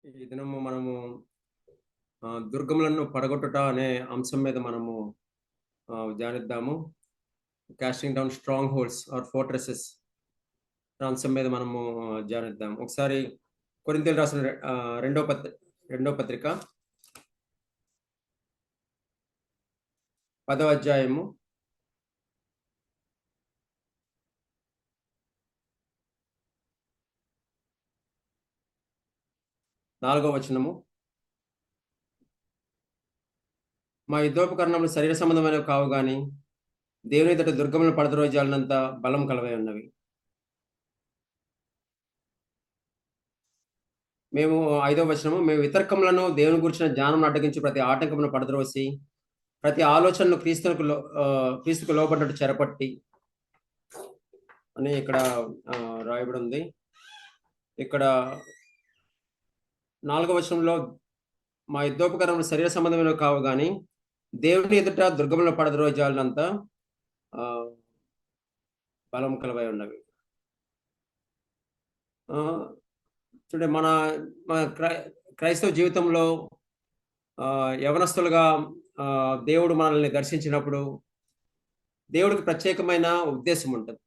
ఈ దినము మనము దుర్గములను పడగొట్టుట అనే అంశం మీద మనము ధ్యానిద్దాము. Casting down strongholds or fortresses అంశం మీద మనము ధ్యానిద్దాం. ఒకసారి కొరింథీయులకు రాసిన రెండో పత్రిక 10వ అధ్యాయము 4వ వచనము. మా యుద్ధోపకరణములు శరీర సంబంధమైనవి కావు గాని దేవుని ఎదుట దుర్గములను పడద్రోయజాలినంత బలం కలవై ఉన్నవి. మేము 5వ వచనము, మేము వితర్కములను దేవుని గురించిన జ్ఞానం అడ్డగించి ప్రతి ఆటంకమును పడద్రోసి ప్రతి ఆలోచనను క్రీస్తుకు లోబడ్డట్టు చెరపట్టి అని ఇక్కడ రాయబడి ఉంది. ఇక్కడ 4వ వచనంలో మా యుద్ధోపకరణములు శరీర సంబంధమైనవి కావు గాని దేవుని ఎదుట దుర్గములను పడద్రోయజాలినంత బలం కలవై ఉన్నవి. చూడండి, మన క్రైస్తవ జీవితంలో యవనస్తులుగా దేవుడు మనల్ని దర్శించినప్పుడు దేవుడికి ప్రత్యేకమైన ఉద్దేశం ఉంటుంది.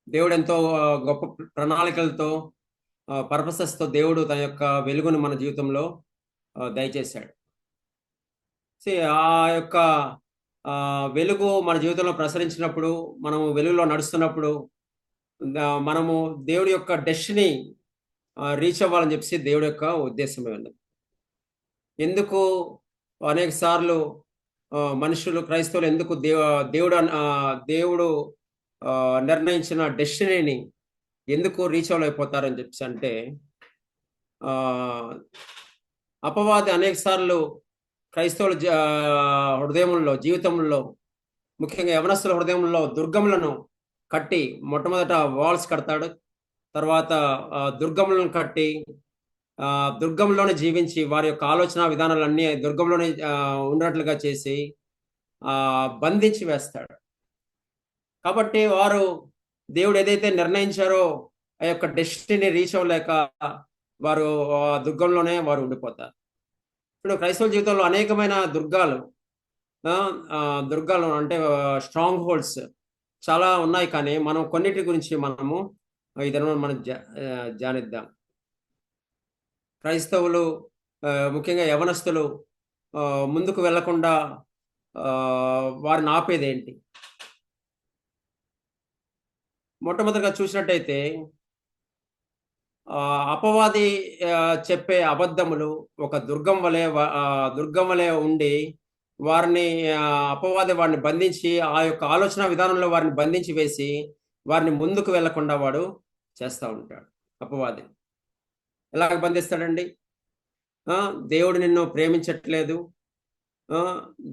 దేవుడు ఎంతో గొప్ప ప్రణాళికలతో పర్పసెస్తో దేవుడు తన యొక్క వెలుగును మన జీవితంలో దయచేశాడు. ఆ యొక్క వెలుగు మన జీవితంలో ప్రసరించినప్పుడు, మనము వెలుగులో నడుస్తున్నప్పుడు మనము దేవుడి యొక్క డెస్టినీ రీచ్ అవ్వాలని చెప్పి దేవుడి యొక్క ఉద్దేశమే ఉన్నది. ఎందుకు అనేక సార్లు మనుషులు, క్రైస్తవులు ఎందుకు దేవుడు నిర్ణయించిన డెస్టినీని ఎందుకు రీచ్ అవ్వలేకపోతారని చెప్పి అంటే, అపవాది అనేక సార్లు క్రైస్తవుల హృదయంలో, జీవితంలో, ముఖ్యంగా యవనస్తుల హృదయంలో దుర్గములను కట్టి, మొట్టమొదట వాల్స్ కడతాడు. తర్వాత దుర్గములను కట్టి దుర్గంలోనే జీవించి వారి యొక్క ఆలోచన విధానాలన్నీ దుర్గంలోనే ఉన్నట్లుగా చేసి బంధించి వేస్తాడు. కాబట్టి వారు దేవుడు ఏదైతే నిర్ణయించారో ఆ యొక్క డెస్టినీ రీచ్ అవ్వలేక వారు దుర్గంలోనే వారు ఉండిపోతారు. ఇప్పుడు క్రైస్తవ జీవితంలో అనేకమైన దుర్గాలు అంటే స్ట్రాంగ్ హోల్డ్స్ చాలా ఉన్నాయి. కానీ మనం కొన్నిటి గురించి మనము ఇదను మనం ధ్యానిద్దాం. క్రైస్తవులు, ముఖ్యంగా యవనస్తులు ముందుకు వెళ్లకుండా వారిని ఆపేది ఏంటి? మొట్టమొదటిగా చూసినట్టయితే అపవాది చెప్పే అబద్ధములు ఒక దుర్గం వలె ఉండి వారిని వారిని బంధించి ఆ యొక్క ఆలోచన విధానంలో వారిని బంధించి వేసి వారిని ముందుకు వెళ్లకుండా వాడు చేస్తూ ఉంటాడు. అపవాది ఎలాగ బంధిస్తాడండి? దేవుడు నిన్ను ప్రేమించట్లేదు,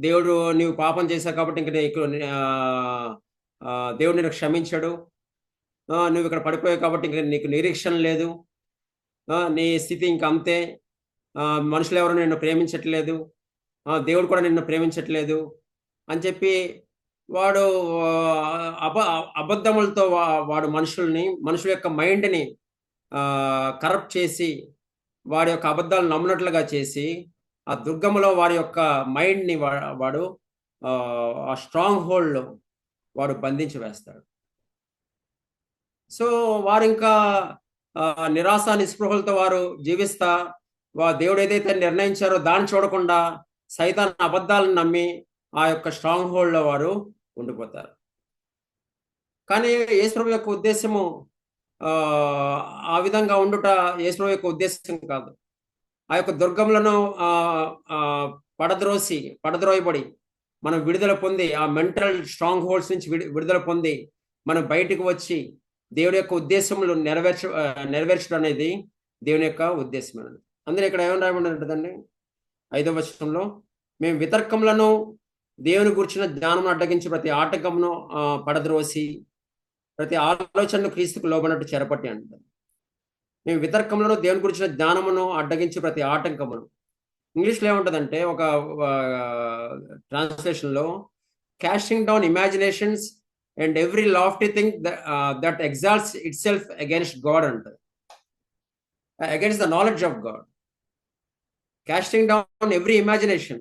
దేవుడు నీవు పాపం చేశావు కాబట్టి ఇంక దేవుడు నిన్ను క్షమించడు, నువ్వు ఇక్కడ పడిపోయావు కాబట్టి ఇంక నీకు నిరీక్షణ లేదు, నీ స్థితి ఇంక అంతే, మనుషులు ఎవరు నిన్ను ప్రేమించట్లేదు, దేవుడు కూడా నిన్ను ప్రేమించట్లేదు అని చెప్పి వాడు అబద్ధములతో వాడు మనుషుల యొక్క మైండ్ని కరప్ట్ చేసి వాడి యొక్క అబద్ధాలు నమ్మినట్లుగా చేసి ఆ దుర్గములో వారి యొక్క మైండ్ని వాడు ఆ స్ట్రాంగ్ హోల్డ్లో వాడు బంధించి వేస్తాడు. సో వారు ఇంకా నిరాశ నిస్పృహలతో వారు జీవిస్తా దేవుడు ఏదైతే నిర్ణయించారో దాన్ని చూడకుండా సైతాన్ అబద్ధాలను నమ్మి ఆ యొక్క స్ట్రాంగ్ హోల్డ్లో వారు ఉండిపోతారు. కానీ యేసుప్రభు యొక్క ఉద్దేశము ఆ విధంగా ఉండుట యేసుప్రభు యొక్క ఉద్దేశం కాదు. ఆ యొక్క దుర్గములను పడద్రోయబడి మనం విడుదల పొంది, ఆ మెంటల్ స్ట్రాంగ్ హోల్డ్స్ నుంచి విడుదల పొంది మనం బయటకు వచ్చి దేవుడి యొక్క ఉద్దేశములు నెరవేర్చడం అనేది దేవుని యొక్క ఉద్దేశం. అందులో ఇక్కడ ఏమని రాయబడి ఉంటుందండి? 5వ వచనంలో, మేము వితర్కములను దేవుని గురించిన జ్ఞానం అడ్డగించి ప్రతి ఆటంకమును పడద్రోసి ప్రతి ఆలోచనను క్రీస్తుకు లోబడినట్టు చెరపట్టి అంటారు. మేము వితర్కములను దేవుని గురించిన జ్ఞానమును అడ్డగించి ప్రతి ఆటంకమును. ఇంగ్లీష్లో ఏముంటుందంటే, ఒక ట్రాన్స్లేషన్లో casting down imaginations and every lofty thing that exalts itself against God అంటారు. against the knowledge of God, casting down every imagination.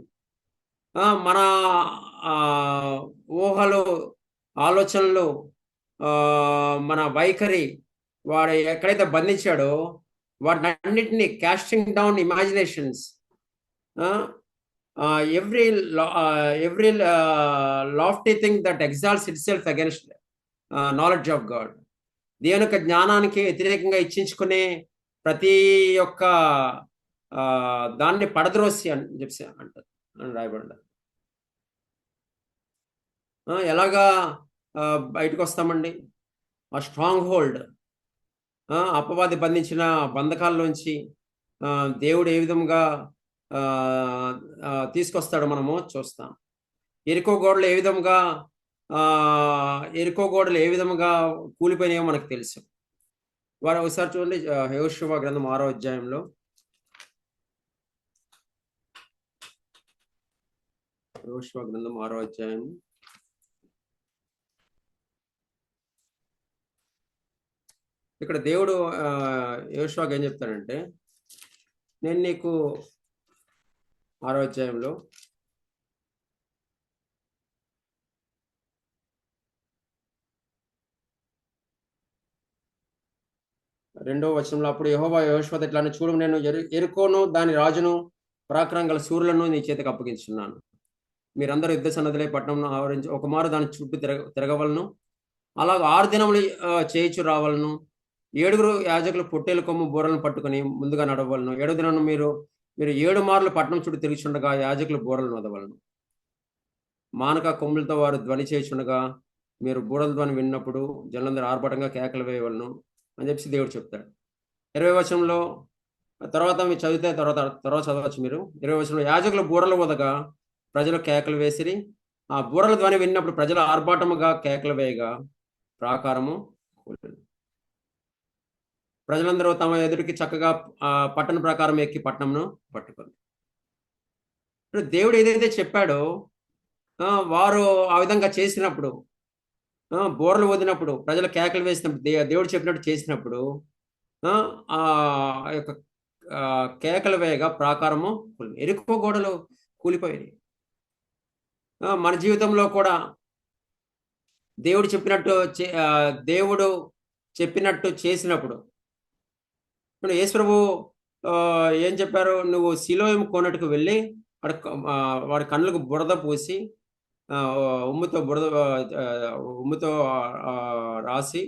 మన ఊహలు, ఆలోచనలు, మన వైఖరి వాడు ఎక్కడైతే బంధించాడో వాటిని అన్నిటినీ casting down imaginations, every every lofty thing that exalts itself against knowledge of God. దేవుని యొక్క జ్ఞానానికి వ్యతిరేకంగా ఇచ్చించుకునే ప్రతి ఒక్క దాన్ని పడద్రోసి అని చెప్పి అంటారు అని రాయబడ్డ. ఎలాగా బయటకు వస్తామండి? ఆ స్ట్రాంగ్ హోల్డ్, అపవాది బంధించిన బంధకాల్లోంచి దేవుడు ఏ విధంగా తీసుకొస్తాడో మనము చూస్తాం. ఎరికో గోడలు ఏ విధంగా కూలిపోయినాయో మనకు తెలుసు. వారు ఒకసారి చూడండి, యెహోషువ గ్రంథం 6వ అధ్యాయంలో, యెహోషువ గ్రంథం 6వ అధ్యాయం ఇక్కడ దేవుడు యెహోషువకి ఏం చెప్తాడంటే, నేను నీకు 6వ అధ్యాయంలో 2వ వచనంలో, అప్పుడు యెహోవా యెహోషువతో ఇట్లానే, చూడు నేను యెరికోను దాని రాజును పరాక్రమం గల శూరులను నీ చేతికి అప్పగించున్నాను. మీరందరూ యుద్ధ సన్నద్ధులై పట్టణంను ఆవరించి ఒక మారు దాని చుట్టూ తిరగవలను. అలాగ 6 దినములు చేయిచు రావాలను. 7 యాజకులు పొట్టేలు కొమ్ము బూరలను పట్టుకుని ముందుగా నడవలను. 7వ దినం మీరు 7 మార్లు పట్టణం చుట్టూ తిరుగుచుండగా యాజకులు బూరలు నొదవలను. మానక కొమ్ములతో వారు ధ్వని చేయుచుండగా మీరు బూరల ధ్వని విన్నప్పుడు జనులందరూ ఆర్భటంగా కేకలు వేయవలను అని చెప్పి దేవుడు చెప్తాడు. 20వ వచనంలో తర్వాత మీరు చదివితే తర్వాత చదవచ్చు మీరు. 20వ వచనంలో, యాజకులు బూరలు ఊదగా ప్రజలు కేకలు వేసిరి. ఆ బూరల ధ్వని విన్నప్పుడు ప్రజలు ఆర్భాటముగా కేకలు వేయగా ప్రాకారము కూలింది. ప్రజలందరూ తమ ఎదుటికి చక్కగా పట్టణ ప్రకారం ఎక్కి పట్టణంను పట్టుకుంది. దేవుడు ఏదైతే చెప్పాడో వారు ఆ విధంగా చేసినప్పుడు, బోర్లు వదినప్పుడు, ప్రజలు కేకలు వేసినప్పుడు, దేవుడు చెప్పినట్టు చేసినప్పుడు ఆ యొక్క కేకలు వేయగా ప్రాకారము ఎరుకో గోడలు కూలిపోయాయి. మన జీవితంలో కూడా దేవుడు చెప్పినట్టు చేసినప్పుడు, యేసు ప్రభు ఏం చెప్పారు? నువ్వు సిలోయం కోనటుకు వెళ్ళి వాడి కళ్ళకు బురద పూసి ఉమ్ముతో రాసి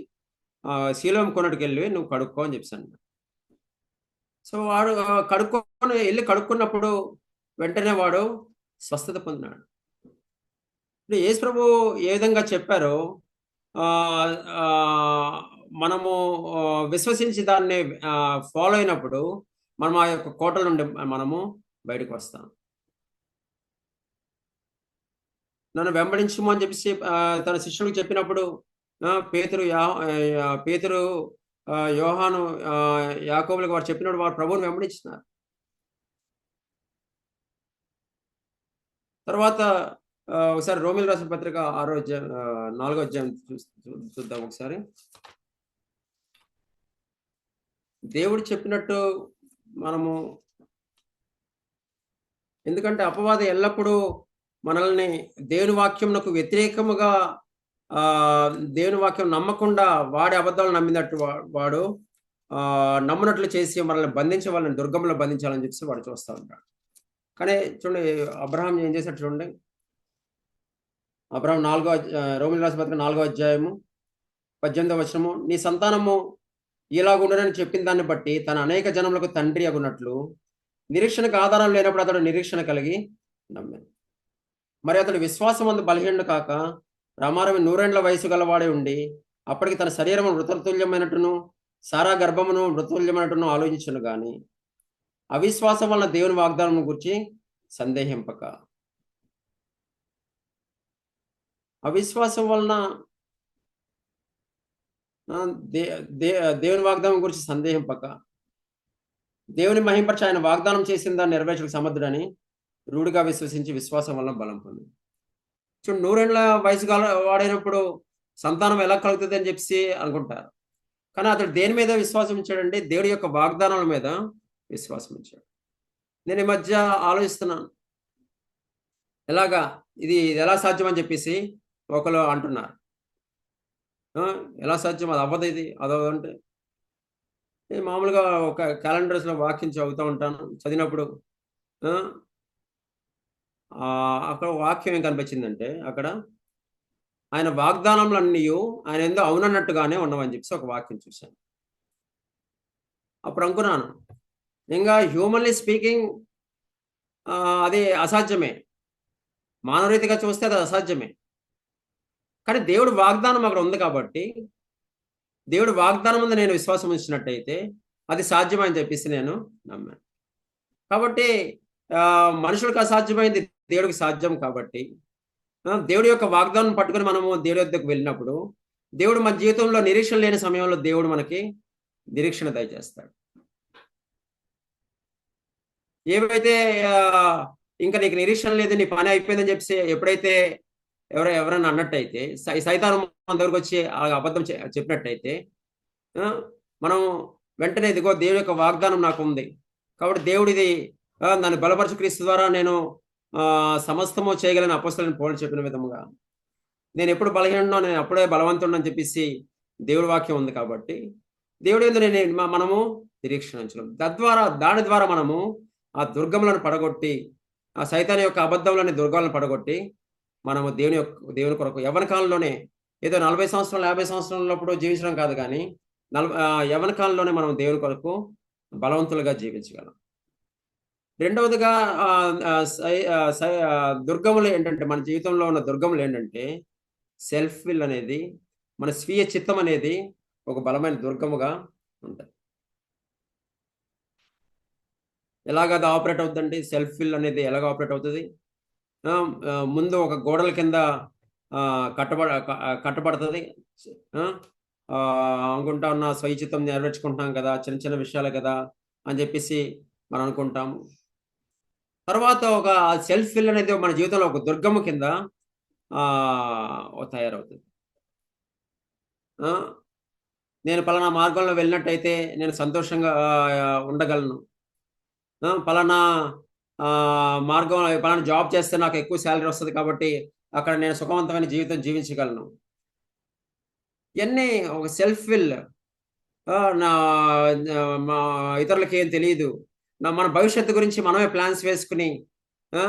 సిలోయం కోనటుకు వెళ్ళి నువ్వు కడుక్కో అని చెప్పాను. సో వాడు కడుక్కున్నప్పుడు వెంటనే వాడు స్వస్థత పొందినాడు. యేసు ప్రభు ఏ విధంగా చెప్పారో మనము విశ్వసించి దాన్ని ఫాలో అయినప్పుడు మనం ఆ యొక్క కోటల నుండి మనము బయటకు వస్తాం. నన్ను వెంబడించుము అని చెప్పి తన శిష్యుడికి చెప్పినప్పుడు పేతురు యోహాను యాకోబులకు వారు చెప్పినప్పుడు వారు ప్రభువుని వెంబడించినారు. తర్వాత ఒకసారి రోమిల్ రాసిన పత్రిక 4వ అధ్యాయం చూద్దాం ఒకసారి. దేవుడు చెప్పినట్టు మనము, ఎందుకంటే అపవాది ఎల్లప్పుడూ మనల్ని దేవుని వాక్యంకు వ్యతిరేకముగా, దేవుని వాక్యం నమ్మకుండా వాడి అబద్ధాలు నమ్మినట్టు వాడు నమ్మునట్లు చేసి మనల్ని బంధించే దుర్గంలో బంధించాలని చెప్పి వాడు చూస్తూ ఉంటాడు. కానీ చూడండి, అబ్రహాం ఏం చేశాడు చూడండి. అబ్రహాం రోమిల్ రాసిన పత్రిక 4వ అధ్యాయము 18వ వచనము, నీ సంతానము ఇలాగుండనని చెప్పిన దాన్ని బట్టి తన అనేక జనములకు తండ్రి అగునట్లు నిరీక్షణకు ఆధారం లేనప్పుడు అతడు నిరీక్షణ కలిగి నమ్మాను. మరి అతడు విశ్వాసం అందు బలహీనుడు కాక రమారమి 100 ఏళ్ల వయసు గలవాడే ఉండి అప్పటికి తన శరీరము మృతతుల్యమైనట్టును సారా గర్భమును మృతతుల్యమైనట్టును ఆలోచించను గాని అవిశ్వాసం వలన దేవుని వాగ్దానం గురించి సందేహింపక. అవిశ్వాసం వలన దేవుని వాగ్దానం గురించి సందేహింపక, దేవుని మహింపరచి ఆయన వాగ్దానం చేసిన దాన్ని నెరవేర్చడానికి సమర్థుడని రూఢిగా విశ్వసించి విశ్వాసం వలన బలం పొంది. చూడు, 100 ఏళ్ల వయసు వాడైనప్పుడు సంతానం ఎలా కలుగుతుంది అని చెప్పి అనుకుంటారు. కానీ అతడు దేని మీద విశ్వాసం ఉంచాడండి? దేవుడి యొక్క వాగ్దానాల మీద విశ్వాసం ఉంచాడు. నేను ఈ మధ్య ఆలోచిస్తున్నాను. ఎలాగా ఇది ఎలా సాధ్యం అని చెప్పేసి ఒకళ్ళు అంటున్నారు. ఎలా సాధ్యం? అది అవ్వదు ఇది. అదవ్వదంటే నేను మామూలుగా ఒక క్యాలెండర్స్‌లో వాక్యం చదువుతా ఉంటాను. చదివినప్పుడు ఆ! అక్కడ వాక్యం ఏం కనిపించిందంటే అక్కడ ఆయన వాగ్దానములన్నీయు ఆయన యందు అవునన్నట్టుగానే ఉన్నవని చెప్పేసి ఒక వాక్యం చూశాను. అప్పుడు అనుకున్నాను. ఇంగా హ్యూమన్‌లీ స్పీకింగ్ అది అసాధ్యమే. మానవరీతిగా చూస్తే అది అసాధ్యమే. కానీ దేవుడి వాగ్దానం అక్కడ ఉంది కాబట్టి, దేవుడి వాగ్దానం ముందు నేను విశ్వాసం ఉంచినట్టయితే, అది సాధ్యమని చెప్పేసి నేను నమ్మాను. కాబట్టి మనుషులకు అసాధ్యమైంది దేవుడికి సాధ్యం కాబట్టి, దేవుడి యొక్క వాగ్దానం పట్టుకొని మనము దేవుడి వద్దకు వెళ్ళినప్పుడు, దేవుడు మన జీవితంలో నిరీక్షణ లేని సమయంలో దేవుడు మనకి నిరీక్షణ దయచేస్తాడు. ఏవైతే ఆహ్, ఇంక నీకు నిరీక్షణ లేదు, నీ పని అయిపోయిందని చెప్పేసి ఎప్పుడైతే ఎవరైనా అన్నట్టయితే, సైతాను మన దగ్గరకొచ్చి అబద్ధం చెప్పినట్టయితే, ఆ! మనం వెంటనే ఇదిగో దేవుడి యొక్క వాగ్దానం నాకుంది. కాబట్టి దేవుడిది నన్ను బలపరచు క్రీస్తు ద్వారా నేను సమస్తము చేయగలను అపోస్తలుడైన పౌలు చెప్పిన విధముగా. నేనెప్పుడు బలహీనుడినో నేను అప్పుడే బలవంతుడినని చెప్పేసి దేవుడి వాక్యం ఉంది కాబట్టి, దేవుడి యందు మనము నిరీక్షణ ఉంచుదాం. దాని ద్వారా మనము ఆ దుర్గములను పడగొట్టి, ఆ సైతాను యొక్క అబద్ధములని దుర్గాలను పడగొట్టి, మనము దేవుని కొరకు యవ్వన కాలంలోనే ఏదో 40 సంవత్సరాలు, 50 సంవత్సరాలప్పుడు జీవించడం కాదు గానీ, యవ్వన కాలంలోనే మనం దేవుని కొరకు బలవంతులుగా జీవించగలం. రెండవదిగా దుర్గములు ఏంటంటే, మన జీవితంలో ఉన్న దుర్గములేంటంటే, సెల్ఫ్ విల్ అనేది, మన స్వీయ చిత్తం అనేది ఒక బలమైన దుర్గముగా ఉంటది. ఎలాగది ఆపరేట్ అవుద్దండి? సెల్ఫ్ విల్ అనేది ఎలాగ ఆపరేట్ అవుతది? ముందు ఒక గోడల కింద కట్టబడతది. ఆ! అనుకుంటా ఉన్న స్వయ చిత్తం నెరవేర్చుకుంటున్నాం కదా! చిన్న చిన్న విషయాలే కదా! అని జెప్పేసి మనం అనుకుంటాము. తర్వాత ఒక సెల్ఫ్ విల్ అనేది మన జీవితంలో ఒక దుర్గము కింద తయారవుతది. ఆ! నేను పలానా మార్గంలో వెళ్ళినట్టయితే నేను సంతోషంగా ఉండగలను. పలానా మార్గంలో పలానా జాబ్ చేస్తే నాకు ఎక్కువ సాలరీ వస్తది కాబట్టి అక్కడ నేను సుఖవంతమైన జీవితం జీవించగలను. ఇయన్నీ ఒక సెల్ఫ్ విల్. నా మా ఇతరులకేం తెలీదు. మన భవిష్యత్తు గురించి మనమే ప్లాన్స్ వేసుకొని, ఆ!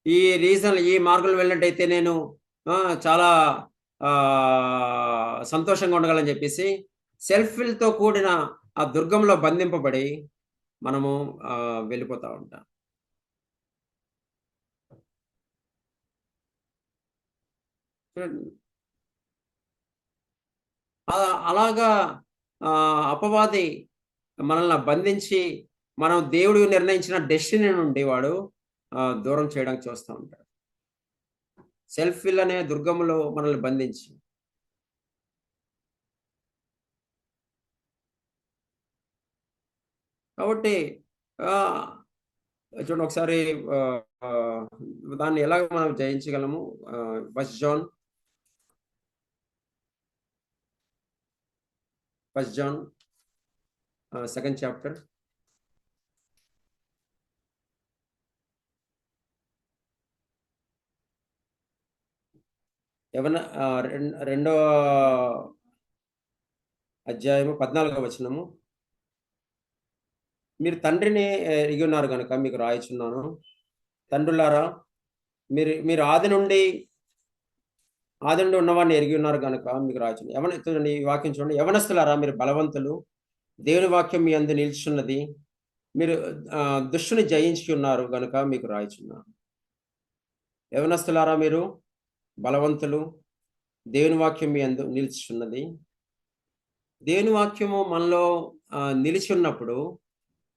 ఈ మార్గంలో వెళ్ళినట్టయితే నేను చాలా సంతోషంగా ఉండగలని జెప్పేసి, సెల్ఫ్ విల్‌తో కూడిన ఆ దుర్గంలో బంధింపబడి మనము వెళ్ళిపోతా ఉంటాం. చూడండి. అలాగా అపవాది మనల్ని బంధించి, మనం దేవుడు నిర్ణయించిన డెస్టినీ నుండి వాడు దూరం చేయడానికి చూస్తా ఉంటాడు. సెల్ఫ్ విల్ అనే దుర్గములో మనల్ని బంధించి. కాబట్టి ఆహ్, చూడండి ఒకసారి ఆహ్, ఆహ్, దాన్ని ఎలాగ మనం జయించగలము? First John, first John second chapter. యెవన రెండో అధ్యాయము 14వ వచనము. మీరు తండ్రిని ఎరిగియున్నారు గనుక మీకు రాయుచున్నాను. తండ్రులారా మీరు మీరు ఆది నుండి ఉన్నవాడిని ఎరిగి ఉన్నారు గనుక మీకు రాయుచున్నాను. చూడండి ఈ వాక్యం చూడండి. యవనస్తులారా మీరు బలవంతులు. దేవుని వాక్యం మీ యందు నిలిచున్నది. మీరు దుష్టుని జయించి ఉన్నారు గనుక మీకు రాయుచున్నాను. యవనస్తులారా మీరు బలవంతులు. దేవుని వాక్యం మీ యందు నిలిచుచున్నది. దేవుని వాక్యము మనలో నిలిచి ఉన్నప్పుడు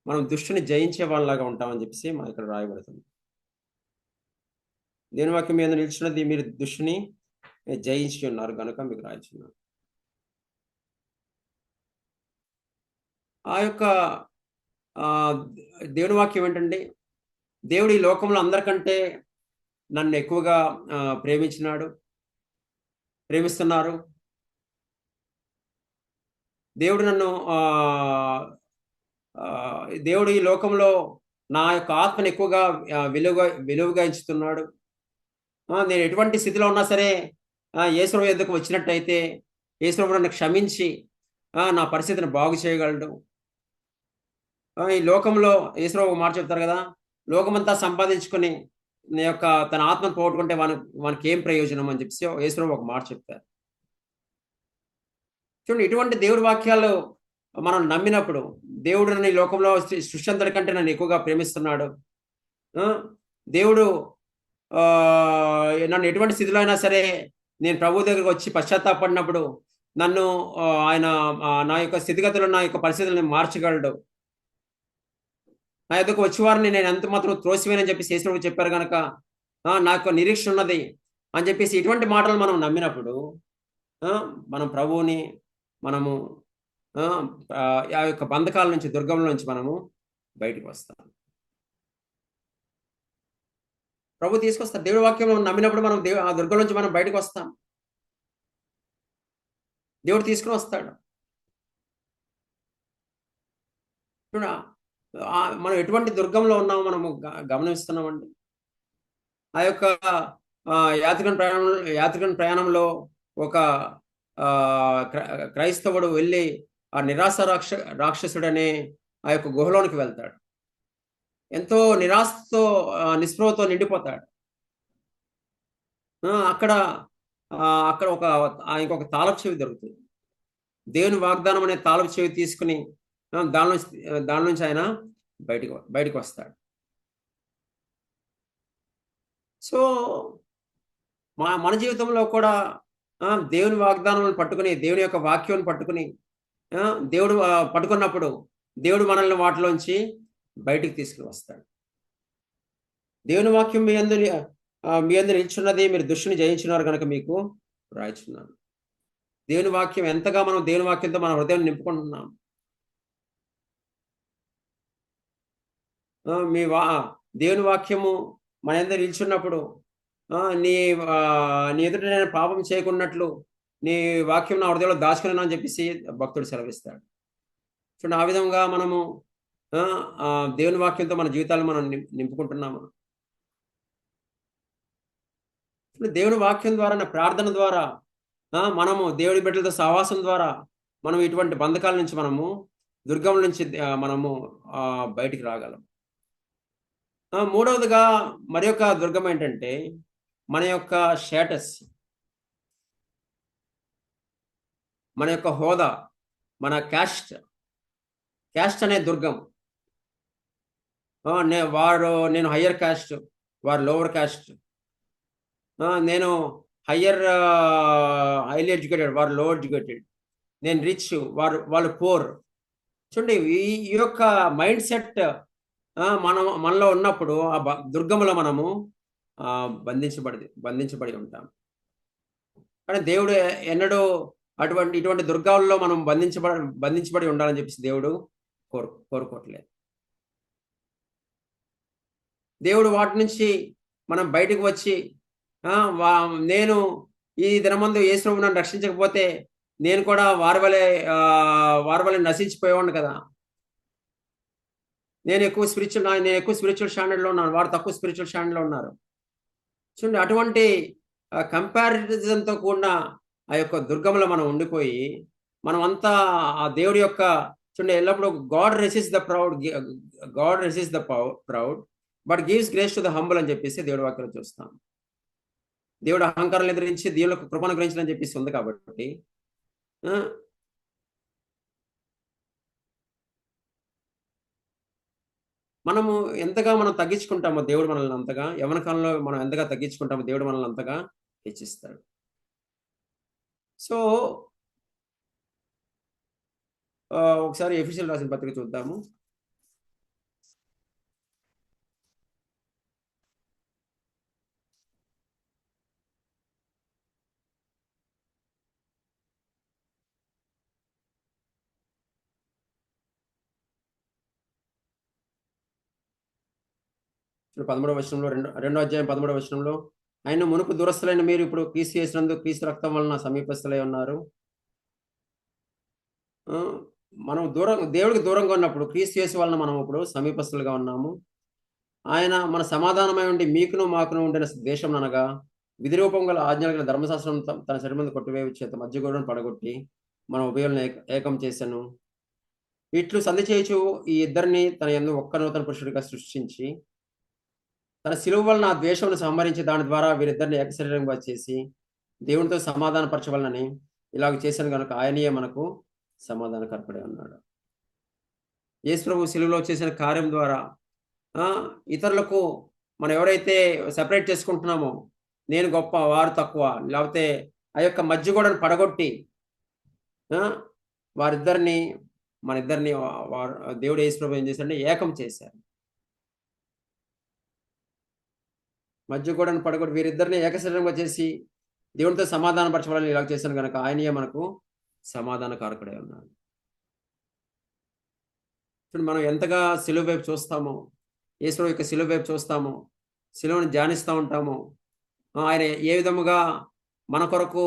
మనం దుష్టుని జయించే వాళ్ళలాగా ఉంటామని చెప్పేసి ఇక్కడ రాయబడుతుంది. దేవుని వాక్యం మీ యందు నిలిచున్నది. మీరు దుష్టుని జయించి ఉన్నారు గనుక మీకు రాయుచున్నాను. ఆ యొక్క ఆహ్, దేవుని వాక్యం ఏంటండి? దేవుడు ఈ లోకంలో అందరికంటే నన్ను ఎక్కువగా ప్రేమిస్తున్నారు. దేవుడు నన్ను దేవుడు ఈ లోకంలో నా యొక్క ఆత్మను ఎక్కువగా విలువగా ఎంచుతున్నాడు. నేను ఎటువంటి స్థితిలో ఉన్నా సరే యేసుప్రభు యొద్దకు వచ్చినట్టయితే యేసుప్రభు నన్ను క్షమించి నా పరిస్థితిని బాగు చేయగలడు. ఈ లోకంలో యేసుప్రభు ఒక మాట చెప్తారు కదా, లోకమంతా సంపాదించుకొని నీ యొక్క తన ఆత్మను పోగొట్టుకుంటే వానికి ఏం ప్రయోజనం అని చెప్పేసి యేసుప్రభు ఒక మాట చెప్తారు. చూడండి, ఇటువంటి దేవుడి వాక్యాలు మనం నమ్మినప్పుడు దేవుడు నన్ను ఈ లోకంలో సృష్టి అంతటి కంటే నన్ను ఎక్కువగా ప్రేమిస్తున్నాడు. దేవుడు నన్ను ఎటువంటి స్థితిలో అయినా సరే నేను ప్రభు దగ్గరకు వచ్చి పశ్చాత్తాపడినప్పుడు నన్ను ఆయన నా యొక్క స్థితిగతులు నా యొక్క పరిస్థితులను మార్చగలడు. నా యొద్దకు వచ్చేవారిని నేను ఎంత మాత్రం త్రోసివేనని చెప్పి చేసినప్పుడు చెప్పారు కనుక నాకు నిరీక్షణ ఉన్నది అని చెప్పేసి ఇటువంటి మాటలు మనం నమ్మినప్పుడు మనం ప్రభువుని మనము ఆ యొక్క బంధకాల నుంచి దుర్గంలో నుంచి మనము బయటికి వస్తాం. ప్రభు తీసుకొస్తారు. దేవుడి వాక్యం నమ్మినప్పుడు మనం ఆ దుర్గం నుంచి మనం బయటకు వస్తాం. దేవుడు తీసుకుని వస్తాడు. మనం ఎటువంటి దుర్గంలో ఉన్నామో మనము గమనిస్తున్నామండి. ఆ యొక్క యాత్రికన్ ప్రయాణంలో ఒక క్రైస్తవుడు వెళ్ళి ఆ నిరాశ రాక్షసుడనే ఆ యొక్క గుహలోనికి వెళ్తాడు. ఎంతో నిరాశతో నిస్పృహతో నిండిపోతాడు. అక్కడ ఇంకొక తాళపు చెవి దొరుకుతుంది. దేవుని వాగ్దానం అనే తాళపు చెవి తీసుకుని దాని నుంచి ఆయన బయటికి వస్తాడు. సో మన జీవితంలో కూడా దేవుని వాగ్దానాలను పట్టుకుని దేవుని యొక్క వాక్యాన్ని పట్టుకుని దేవుడు పట్టుకున్నప్పుడు దేవుడు మనల్ని వాటిలోంచి బయటికి తీసుకుని వస్తాడు. దేవుని వాక్యం మీ అందరు నిల్చున్నది, మీరు దుష్టుని జయించున్నారు కనుక మీకు రాయిచున్నాను. దేవుని వాక్యం ఎంతగా మనం దేవుని వాక్యంతో మన హృదయం నింపుకుంటున్నాం. దేవుని వాక్యము మన అందరు నిల్చున్నప్పుడు నీ ఎదుట నేను పాపం చేయకున్నట్లు నీ వాక్యం నా హృదయంలో దాచుకున్నాను అని చెప్పేసి భక్తుడు సెలవిస్తాడు. చూడండి, ఆ విధంగా మనము దేవుని వాక్యంతో మన జీవితాలను మనం నింపుకుంటున్నాము. దేవుని వాక్యం ద్వారా, ప్రార్థన ద్వారా, మనము దేవుడి బిడ్డలతో సహవాసం ద్వారా మనం ఇటువంటి బంధకాల నుంచి మనము దుర్గం నుంచి మనము బయటికి రాగలం. మూడవదిగా మరి యొక్క దుర్గం ఏంటంటే మన యొక్క స్టేటస్, మన యొక్క హోదా, మన క్యాస్ట్ అనే దుర్గం. నేను హయ్యర్ క్యాస్ట్, వారు లోవర్ క్యాస్ట్. నేను హైలీ ఎడ్యుకేటెడ్, వారు లో ఎడ్యుకేటెడ్. నేను రిచ్, వాళ్ళు పూర్. చూడండి, ఈ యొక్క మైండ్ సెట్ మనలో ఉన్నప్పుడు ఆ దుర్గంలో మనము బంధించబడి ఉంటాం. కానీ దేవుడు ఎన్నడూ ఇటువంటి దుర్గాల్లో మనం బంధించబడి ఉండాలని చెప్పేసి దేవుడు కోరుకోవట్లేదు. దేవుడు వాటి నుంచి మనం బయటకు వచ్చి నేను ఈ దినమందు యేసుప్రభు నన్ను రక్షించకపోతే నేను కూడా వారి వలె నశించిపోయేవాడిని కదా. నేను ఎక్కువ స్పిరిచువల్ స్టాండర్డ్లో ఉన్నాను, వారు తక్కువ స్పిరిచువల్ స్టాండర్డ్లో ఉన్నారు. చూడండి, అటువంటి కంపారిజన్తో కూడిన ఆ యొక్క దుర్గంలో మనం ఉండిపోయి మనం అంతా ఆ దేవుడి యొక్క చూడండి, ఎల్లప్పుడూ God resist the proud but gives grace to the humble అని చెప్పేసి దేవుడి వాక్యం చూస్తాం. దేవుడు అహంకారాలు ఎదిరించి దేవుళ్ళకు కృపను గ్రహించని చెప్పేసి ఉంది. కాబట్టి మనము ఎంతగా మనం తగ్గించుకుంటామో దేవుడు మనల్ని అంతగా, యవ్వన కాలంలో మనం ఎంతగా తగ్గించుకుంటామో దేవుడు మనల్ని అంతగా హెచ్చిస్తాడు. సో ఒకసారి ఎఫెసీయులకు రాసిన పత్రిక చూద్దాము. ఇప్పుడు 13వ వచనంలో, రెండో అధ్యాయం 13వ వచనంలో, ఆయన మునుపు దురస్తులైన మీరు ఇప్పుడు క్రీస్తు యేసునందు క్రీస్తు రక్తం వలన సమీపస్తులై ఉన్నారు. ఆ! మనం దేవుడికి దూరంగా ఉన్నప్పుడు క్రీస్తు యేసు వలన మనం ఇప్పుడు సమీపస్తులుగా ఉన్నాము. ఆయన మన సమాధానమై ఉండి మీకును, మాకును ఉండిన ద్వేషముననగా విధిరూపం గల ఆజ్ఞలు గల ధర్మశాస్త్రం తన శరీరం మీద కొట్టివేయు చేత మధ్యగోడను పడగొట్టి మన ఉభయులను ఏకం చేసెను. ఇట్లు సంధి చేయుచు ఈ ఇద్దరిని తన యందు ఒక్క నూతన పురుషుడిగా సృష్టించి, తన సిలువ వలన ఆ ద్వేషమును సంహరించి దాని ద్వారా వీరిద్దరిని ఏక శరీరంగా చేసి, దేవునితో సమాధానపరచవలనని ఇలాగ చేశాను గనుక ఆయనయే మనకు సమాధానకర్తడై ఉన్నాడు. యేసు ప్రభు సిలువలో చేసిన కార్యం ద్వారా ఆ! ఇతరులకు మనం ఎవరైతే సెపరేట్ చేసుకుంటున్నామో, నేను గొప్ప, వారు తక్కువ, లేపోతే ఆ యొక్క మధ్య గోడను పడగొట్టి ఆ! వారిద్దరిని మనిద్దరిని వారు దేవుడు యేసు ప్రభు ఏం చేశాడంటే ఏకం చేశారు. మధ్య గోడను పడగొట్టి వీరిద్దరిని ఏక శరీరంగా చేసి, దేవునితో సమాధాన పరచవాలని ఇలాగ చేశాను గనక ఆయనయే మనకు సమాధాన కారకుడై ఉన్నాడు. ఇప్పుడు మనం ఎంతగా సిలువ వైపు చూస్తామో, యేసు యొక్క సిలువ వైపు చూస్తామో, సిలువను ధ్యానిస్తా ఉంటామో, ఆయన ఏ విధముగా మన కొరకు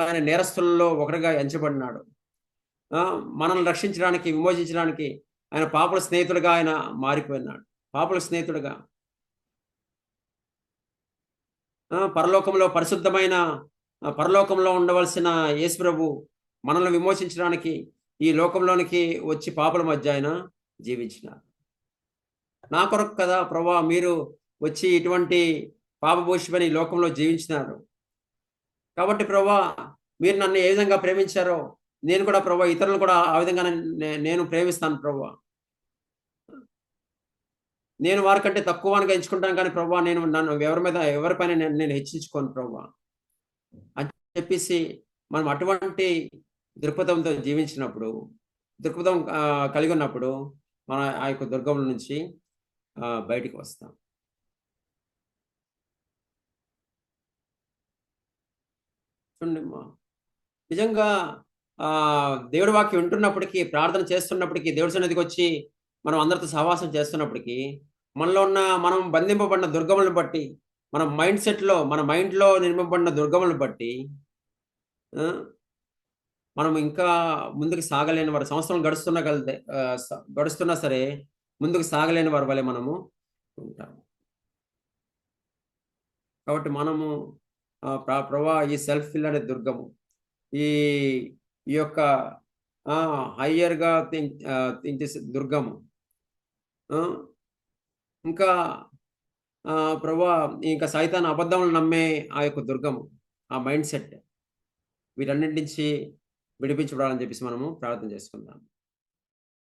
ఆయన నేరస్తులలో ఒకడిగా ఎంచబడినాడు. ఆ! మనల్ని రక్షించడానికి, విమోచించడానికి ఆయన పాపుల స్నేహితుడుగా ఆయన మారిపోయినాడు. పాపుల స్నేహితుడుగా. పరలోకంలో పరిశుద్ధమైన పరలోకంలో ఉండవలసిన యేసు ప్రభు మనల్ని విమోచించడానికి ఈ లోకంలోనికి వచ్చి పాపుల మధ్య ఆయన జీవించినారు. నా కొరకు కదా ప్రభువా మీరు వచ్చి ఇటువంటి పాపభూషితమైన ఈ లోకంలో జీవించినారు. కాబట్టి ప్రభువా మీరు నన్ను ఏ విధంగా ప్రేమించారో నేను కూడా ప్రభువా ఇతరులను కూడా ఆ విధంగానే నేను ప్రేమిస్తాను ప్రభువా. నేను వారికంటే తక్కువగా ఎంచుకుంటాను కానీ ప్రభువా నన్ను ఎవరిపైన నేను హెచ్చించుకోను ప్రభువా. అని చెప్పేసి మనం అటువంటి దృక్పథంతో జీవించినప్పుడు, దృక్పథం కలిగి ఉన్నప్పుడు మన ఆ యొక్క దుర్గముల నుంచి బయటికి వస్తాం. చూడండి నిజంగా దేవుడి వాక్యం వింటున్నప్పటికీ, ప్రార్థన చేస్తున్నప్పటికీ, దేవుడి సన్నిధికొచ్చి మనం అందరితో సహవాసం చేస్తున్నప్పటికీ, మనం బంధింపబడిన దుర్గములను బట్టి, మన మైండ్‌లో నిర్మింపబడిన దుర్గములను బట్టి ఆ! మనం ఇంకా ముందుకు సాగలేని వారు సంవత్సరం గడుస్తున్నా సరే ముందుకు సాగలేని వారి వలె మనము ఉంటాము. కాబట్టి మనము ప్రభా ఈ సెల్ఫ్ విల్ అనే దుర్గము. ఈ ఈ యొక్క హయ్యర్‌గా థింక్ చేసే దుర్గము. ఆ! ఇంకా ప్రభా ఇంకా సైతాను అబద్ధములు నమ్మే ఆ యొక్క దుర్గము. ఆ మైండ్ సెట్ వీటన్నిటి నుంచి విడిపించబడాలని చెప్పేసి మనము ప్రార్థన చేసుకుందాం.